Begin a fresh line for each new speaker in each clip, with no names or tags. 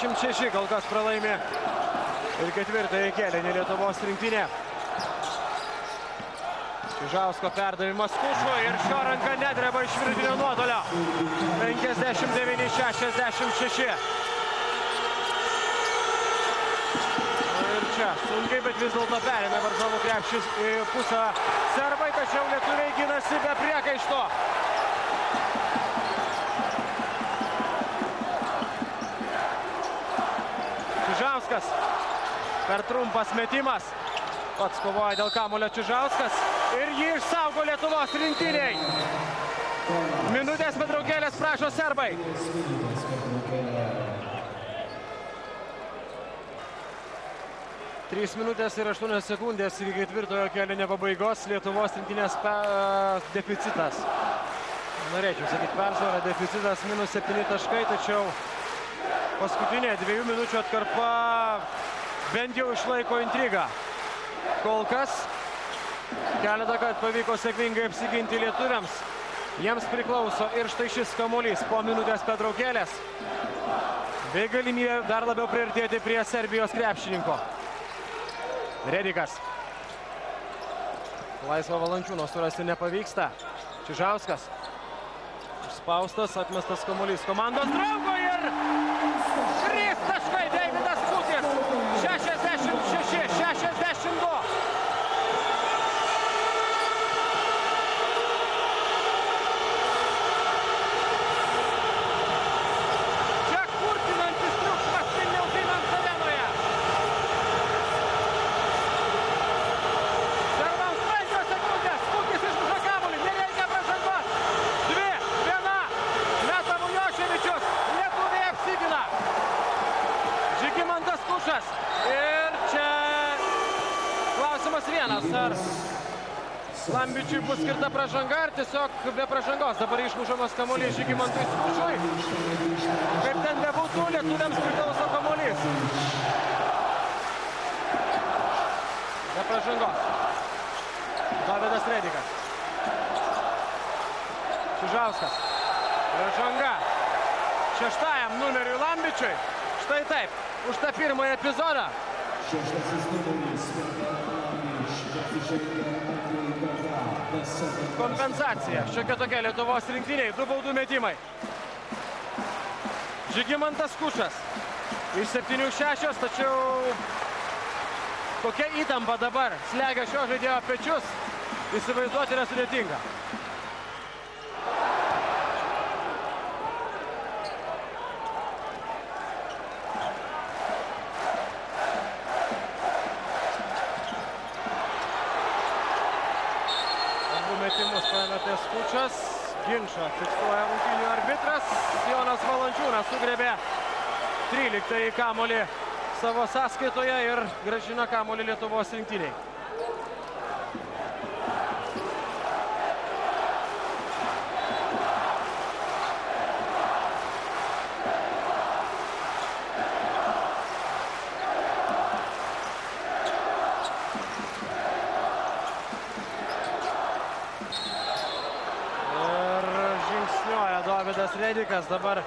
60-66 kol kas pralaimi ir ketvirtąjį kėlinį Lietuvos rinktinė. Čižausko perdavimas Kušui ir šio ranka nedreba iš vidutinio nuotolio. 59-66. Ir čia sunkiai, bet vis dėlto perėmė varžovų krepšį į pusę serbai, tačiau lietuviai ginasi be priekaišto. Čižauskas. Per trumpas metimas. Pats kovoja dėl kamuolio Čižauskas. Ir jį išsaugo Lietuvos rinktiniai. Minutės pertraukėlės prašo serbai. Trys minutės ir 8 sekundės iki ketvirtojo kėlinio pabaigos. Lietuvos rinktinės deficitas. Norėčiau sakyti persvarą, deficitas -7 taškai, tačiau paskutinė 2 minučių atkarpa bent jau išlaiko intrigą. Kol kas keletą kartų pavyko sėkmingai apsiginti lietuviams. Jiems priklauso ir štai šis kamuolys po minutės pertraukėlės. Bei galimybė dar labiau priartėti prie Serbijos krepšininko. Redikas. Laisvo Valančiūno surasti nepavyksta. Čižauskas. Išspaustas, atmestas kamuolys komandos draugo ir 3 taškai Deividas Kutis. 66-62. Ir čia klausimas vienas, ar Lambičiui bus skirta pražanga, ar tiesiog be pražangos. Dabar išmušamas kamuolys Žygimantui Skučui. Kaip ten bebūtų, lietuviams priklauso kamuolys. Be pražangos. Davidas Redikas. Čižauskas. Pražanga. 6-ajam numeriui Lambičiui. Štai taip. Už tą pirmąjį epizodą. Kompensacija. Šiokia tokia Lietuvos rinktiniai. 2 baudų metimai. Žygimantas Kušas. Iš 7-6, tačiau kokia įtampa dabar slegia šio žaidėjo pečius. Įsivaizduoti yra sudėtinga. Metimus pametė Skučas, ginčą fiksuoja rungtynių arbitras. Jonas Valančiūnas sugriebė 13-ąjį kamuolį savo sąskaitoje ir grąžina kamuolį Lietuvos rinktiniai. Davidas Redikas, dabar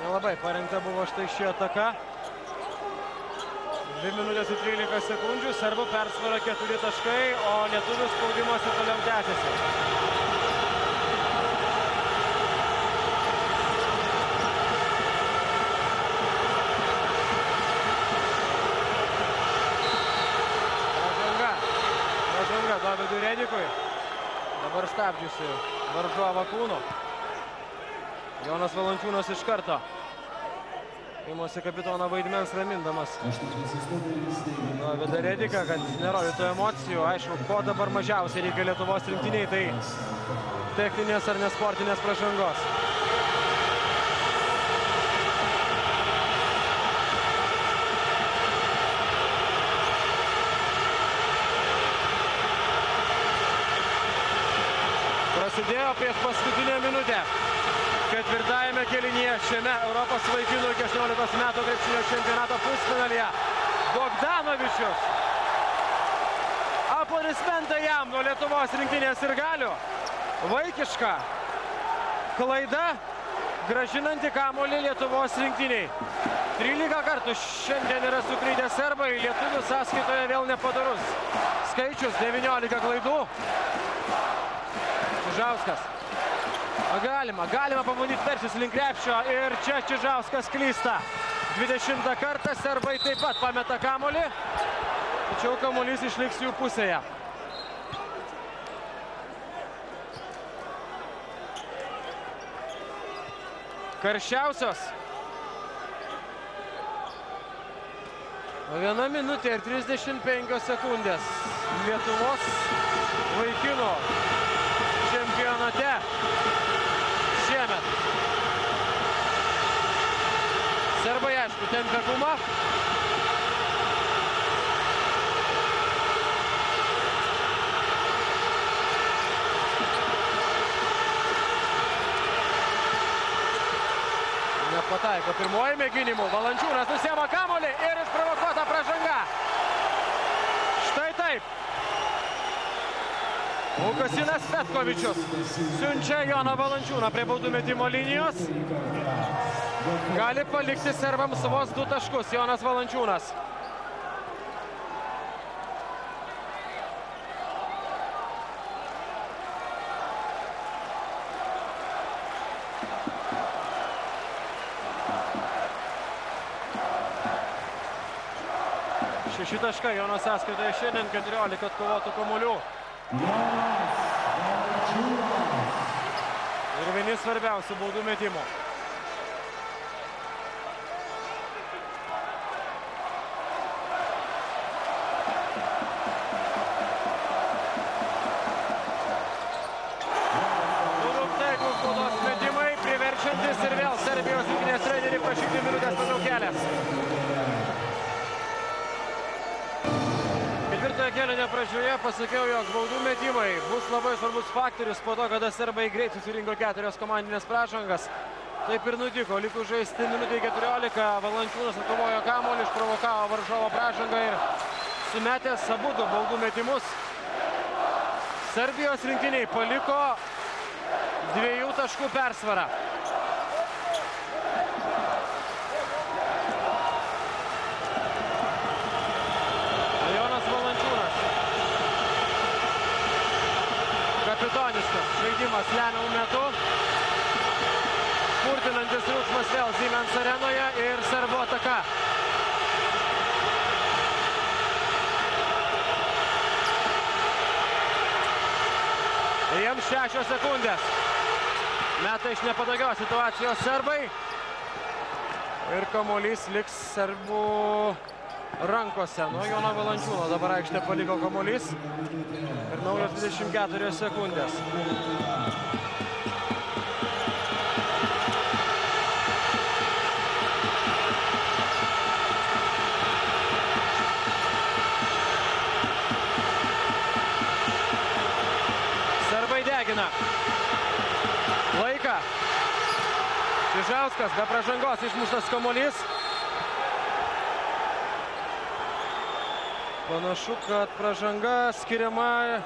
nelabai parengta buvo štai ši ataka. 2 minutės ir 13 sekundžių, serbų persvara 4 taškai, o lietuvių spaudimas ir toliau tęsiasi. Pražanga Davidui Redikui. Dabar stabdžiusi varžovą kūno. Jonas Valančiūnas iš karto įmosi kapitono vaidmens ramindamas Davidą Rediką, kad nerodytų emocijų. Aišku, ko dabar mažiausiai reikia Lietuvos rinktiniai, tai techninės ar nesportinės pražangos. Prasidėjo prieš paskutinę minutę. Ketvirtajame kėlinyje šiame Europos vaikinų iki 18 metų krepšinio čempionato pusfinalyje Bogdanovičius. Aplodismentai jam nuo Lietuvos rinktinės sirgalių. Vaikiška klaida, grąžinanti kamuolį Lietuvos rinktiniai. 13 kartų šiandien yra suklydę serbai, lietuvių sąskaitoje vėl nepadorus skaičius, 19 klaidų. Čižauskas. Galima pabandyti verštis link krepšio ir čia Čižauskas klysta. 20 kartą serbai taip pat pameta kamuolį, tačiau kamuolys išliks jų pusėje. Karščiausios. 1 minutė ir 35 sekundės Lietuvos vaikinų čempionate šiemet. Serbai, aišku, tempia gumą. Nepataiko pirmoji mėginimų. Valančiūnas nusiema kamuolį ir išprovokuota pražanga. Štai taip. Lukasinas Petkovičius siunčia Joną Valančiūną prie baudų metimo linijos. Gali palikti serbams vos 2 taškus Jonas Valančiūnas. Šeši taškai Jono sąskaitoje šiandien, 14 atkovotų kamuolių. Ir vieni svarbiausių baudų metimų. Ir vėl Serbijos rinktinės treneriai prašyti minutės pertraukėlės. Ketvirtojo kėlinio pradžioje pasakiau, jog baudų metimai bus labai svarbus faktorius po to, kada serbai greit susirinko 4 komandinės pražangas. Taip ir nutiko, likus žaisti minutė 14, Valančiūnas atkovojo kamuolį, išprovokavo varžovo pražangą ir sumetęs abudu baudų metimus. Serbijos rinktiniai paliko 2 taškų persvarą. Kapitoniškas žaidimas lemiamų metu. Kurtinantis triukšmas vėl Siemens arenoje ir serbų ataka. Jiems 6 sekundės. Meta iš nepatogios situacijos serbai. Ir kamuolys liks serbų rankose nuo Jono Valančiūno. Dabar aikštę paliko kamuolys. Ir naujos 24 sekundės. Serbai degina. Laiką. Čižauskas be pražangos išmuštas kamuolys. Panašu, kad pražanga skiriama,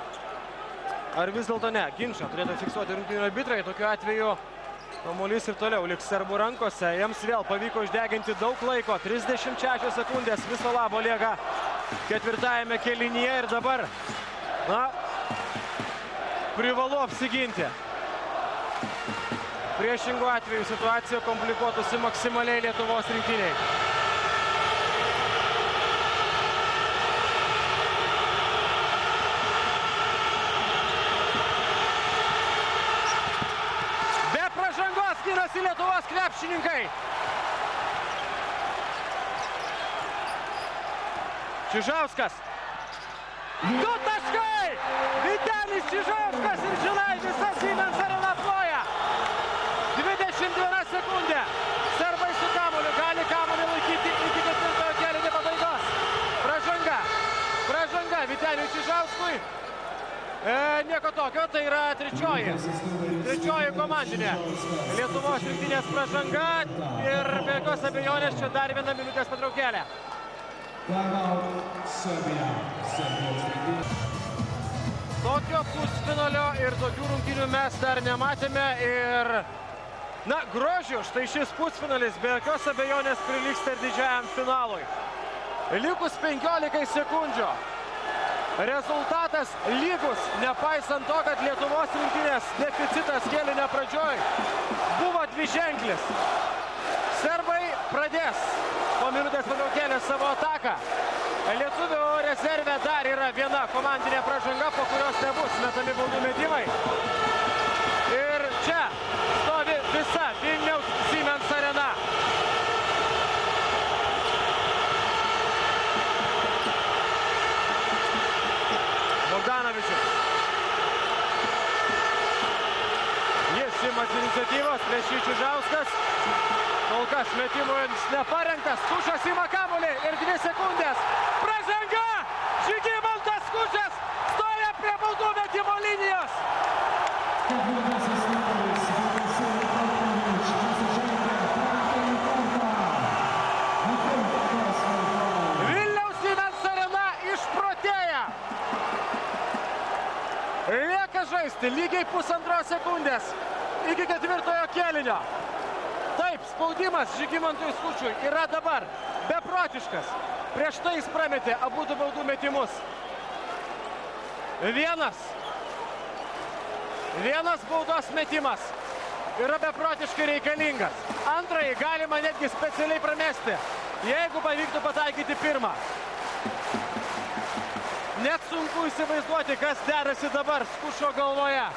ar vis dėlto ne. Ginčą turėtų fiksuoti rungtynių arbitrai. Tokiu atveju kamuolys ir toliau liks serbų rankose. Jiems vėl pavyko išdeginti daug laiko. 36 sekundės viso labo lieka ketvirtajame kėlinyje. Ir dabar, privalu apsiginti. Priešingų atveju situacija komplikuotųsi maksimaliai Lietuvos rinktiniai. Ginasi Lietuvos krepšininkai. Čižauskas. 2 taškai. Vytenis Čižauskas ir žinai, visa Siemens arena ploja. 21 sekundė. Serbai su kamuoliu. Gali kamuolį laikyti iki 4 kėlinio pabaigos. Pražanga Vyteniui Čižauskui. Nieko tokio, tai yra trečioji komandinė Lietuvos rinktinės pražanga ir be jokios abejonės čia dar 1 minutės pertraukėlė. Tokio pusfinalio ir tokių rungtynių mes dar nematėme ir Na, grožiu, štai šis pusfinalis be jokios abejonės prilygsta ir didžiajam finalui. Likus 15 sekundžių. Rezultatas lygus, nepaisant to, kad Lietuvos rinktinės deficitas kėlinio pradžioj buvo dviženklis. Serbai pradės po minutės pertraukėlės savo ataką. Lietuvių rezerve dar yra viena komandinė pražanga, po kurios nebus metami baudų metimai. Ir čia stovi visa Vilniaus Siemens arena. Bogdanovičius. Jis imasi iniciatyvos prieš jį Čižauskas. Kol kas metimui neparengtas. Skučas ima kamuolį ir 2 sekundės. Pražanga! Žygimantas Skučas stoja prie baudų metimo linijos. Vilniaus Siemens arena išprotėja. Lieka žaisti lygiai 1,5 sekundės iki 4. kėlinio. Taip, spaudimas Žygimantui Skučui yra dabar beprotiškas. Prieš tai jis prametė abudu baudų metimus. Vienas baudos metimas yra beprotiškai reikalingas. Antrąjį galima netgi specialiai pramesti, jeigu pavyktų pataikyti pirmą. Net sunku įsivaizduoti, kas derasi dabar Skučo galvoje.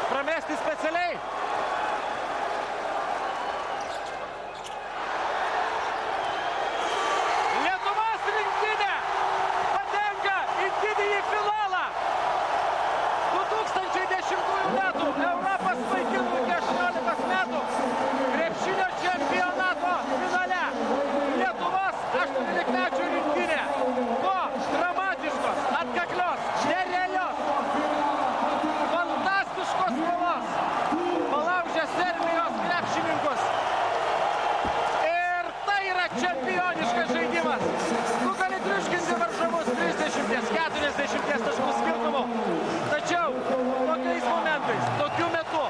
Pramesti specialiai. Lietuvos rinktinė patenka į didįjį finalą. 2010 metų Europos vaikinų iki 18 metų krepšinio čempionato finale. Lietuvos 18-mečių rinktinė po dramatiškos, atkaklios, nerealios, fantastiškos kovos palaužė Serbijos krepšininkus. Ir tai yra čempioniškas žaidimas. Tu gali triuškinti varžovus 30-40 taškų skirtumu. Tačiau tokiais momentais, tokiu metu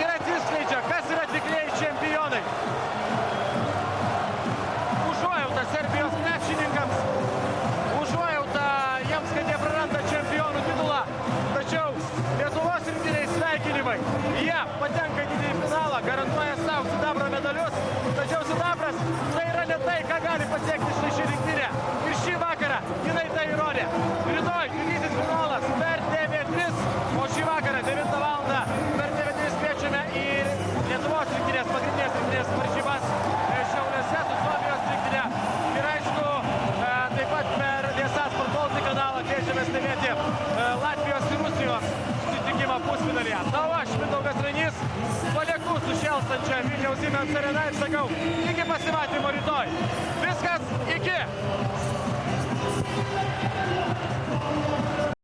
ir atsiskleidžia, kas yra tikrieji čempionai. Užuojauta Serbijos krepšininkams. Užuojauta jiems, kad jie praranda čempionų titulą. Tačiau Lietuvos rinktinei sveikinimai. Jie patenka į didįjį finalą, garantuoja savo sidabro medalius. Tačiau sidabras tai yra ne tai, ką gali pasiekti štai ši rinktinė. Ir šį vakarą jinai tai įrodė. Rytoj didysis finalas per TV3, o šį vakarą 9 valandą per TV3 kviečiame į Lietuvos rinktinės pagrindinės rinktinės varžybas Šiauliuose su Suomijos rinktinė. Ir aišku, taip pat per Liesas Sportolti kanalą kviečiame stebėti Latvijos ir Rusijos susitikimą pusfinalyje. Na, o aš, Mindaugas Rainys, palieku su šėlstančia Vilniaus Siemens arena ir sakau, iki pasimatymo rytoj. Viskas, iki!